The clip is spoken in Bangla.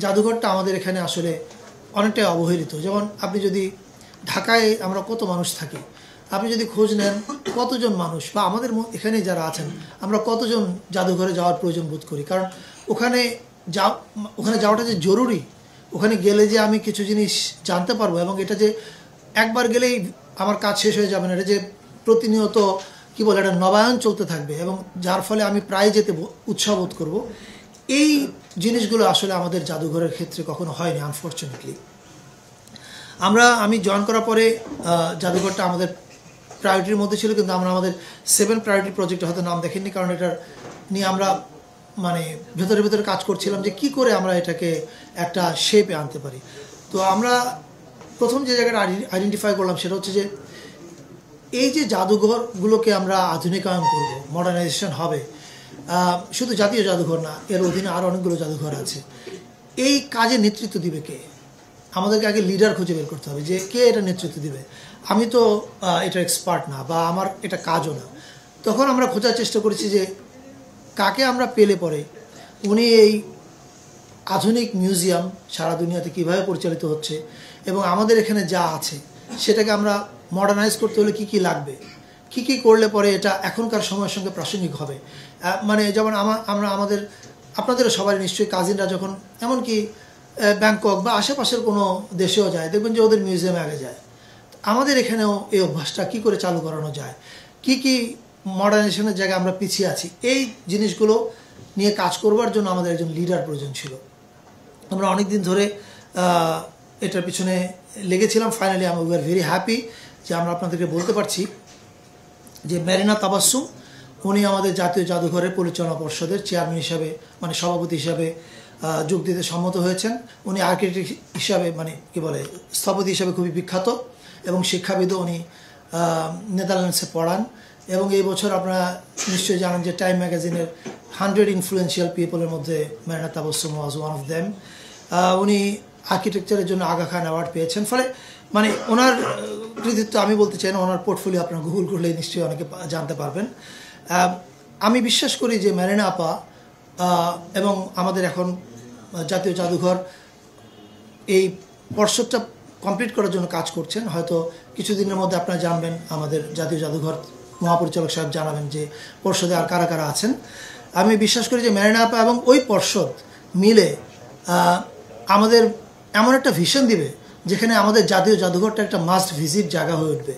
জাদুঘরটা আমাদের এখানে আসলে অনেকটাই অবহেলিত। যেমন আপনি যদি ঢাকায় আমরা কত মানুষ থাকি, আপনি যদি খোঁজ নেন কতজন মানুষ বা আমাদের এখানে যারা আছেন আমরা কতজন জাদুঘরে যাওয়ার প্রয়োজন বোধ করি। কারণ ওখানে ওখানে যাওয়াটা যে জরুরি, ওখানে গেলে যে আমি কিছু জিনিস জানতে পারবো এবং এটা যে একবার গেলেই আমার কাজ শেষ হয়ে যাবে না, এটা যে প্রতিনিয়ত কী বলে একটা নবায়ন চলতে থাকবে এবং যার ফলে আমি প্রায় যেতে উৎসাহ বোধ করবো, এই জিনিসগুলো আসলে আমাদের জাদুঘরের ক্ষেত্রে কখনো হয়নি আনফর্চুনেটলি। আমি জয়েন করার পরে জাদুঘরটা আমাদের প্রায়োরিটির মধ্যে ছিল, কিন্তু আমরা আমাদের 7 প্রায়োরিটি প্রজেক্টে হয়তো নাম দেখেননি, কারণ এটার নিয়ে আমরা মানে ভেতরে কাজ করছিলাম যে কি করে আমরা এটাকে একটা শেপে আনতে পারি। তো আমরা প্রথম যে জায়গাটা আইডেন্টিফাই করলাম সেটা হচ্ছে যে এই যে জাদুঘরগুলোকে আমরা আধুনিকায়ন করব, মডার্নাইজেশন হবে, শুধু জাতীয় জাদুঘর না, এর অধীনে আরও অনেকগুলো জাদুঘর আছে। এই কাজে নেতৃত্ব দিবে কে? আমাদেরকে আগে লিডার খুঁজে বের করতে হবে যে কে এটা নেতৃত্ব দিবে। আমি তো এটা এক্সপার্ট না বা আমার এটা কাজও না। তখন আমরা খোঁজার চেষ্টা করেছি যে কাকে আমরা পেলে পরে উনি এই আধুনিক মিউজিয়াম সারা দুনিয়াতে কীভাবে পরিচালিত হচ্ছে এবং আমাদের এখানে যা আছে সেটাকে আমরা মডার্নাইজ করতে হলে কী কী লাগবে, কী কী করলে পরে এটা এখনকার সময়ের সঙ্গে প্রাসঙ্গিক হবে। মানে যেমন আপনাদেরও সবাই নিশ্চয়ই কাজিনরা যখন এমনকি ব্যাংকক বা আশেপাশের কোনো দেশেও যায়, দেখবেন যে ওদের মিউজিয়ামে আগে যায়। আমাদের এখানেও এই অভ্যাসটা কী করে চালু করানো যায়, কি কি মডার্নাইজেশনের জায়গায় আমরা পিছিয়ে আছি, এই জিনিসগুলো নিয়ে কাজ করবার জন্য আমাদের একজন লিডার প্রয়োজন ছিল। আমরা অনেক দিন ধরে এটার পিছনে লেগেছিলাম। Finally we are very happy যে আমরা আপনাদেরকে বলতে পারছি যে মেরিনা তাবাসসুম উনি আমাদের জাতীয় জাদুঘরের পরিচালনা পর্ষদের চেয়ারম্যান হিসাবে, মানে সভাপতি হিসাবে যোগ দিতে সম্মত হয়েছেন। উনি আর্কিটেক্ট হিসাবে, মানে কি বলে, স্থপতি হিসাবে খুবই বিখ্যাত এবং শিক্ষাবিদও। উনি নেদারল্যান্ডসে পড়ান এবং এই বছর আপনারা নিশ্চয়ই জানেন যে টাইম ম্যাগাজিনের 100 ইনফ্লুয়েন্সিয়াল পিপলের মধ্যে Marina Tabassum was one of them. উনি আর্কিটেকচারের জন্য আগা খান অ্যাওয়ার্ড পেয়েছেন। ফলে মানে ওনার কৃতিত্ব আমি বলতে চাই না, ওনার পোর্টফোলিও আপনারা গুগল করলে নিশ্চয়ই অনেকে জানতে পারবেন। আমি বিশ্বাস করি যে মেরিনা আপা এবং আমাদের এখন জাতীয় জাদুঘর এই পর্ষদটা কমপ্লিট করার জন্য কাজ করছেন। হয়তো কিছুদিনের মধ্যে আপনারা জানবেন, আমাদের জাতীয় জাদুঘর মহাপরিচালক সাহেব জানাবেন যে পর্ষদে আর কারা কারা আছেন। আমি বিশ্বাস করি যে মেরিনা আপা এবং ওই পর্ষদ মিলে আমাদের এমন একটা ভিশন দিবে যেখানে আমাদের জাতীয় জাদুঘরটা একটা মাস্ট ভিজিট জায়গা হয়ে উঠবে।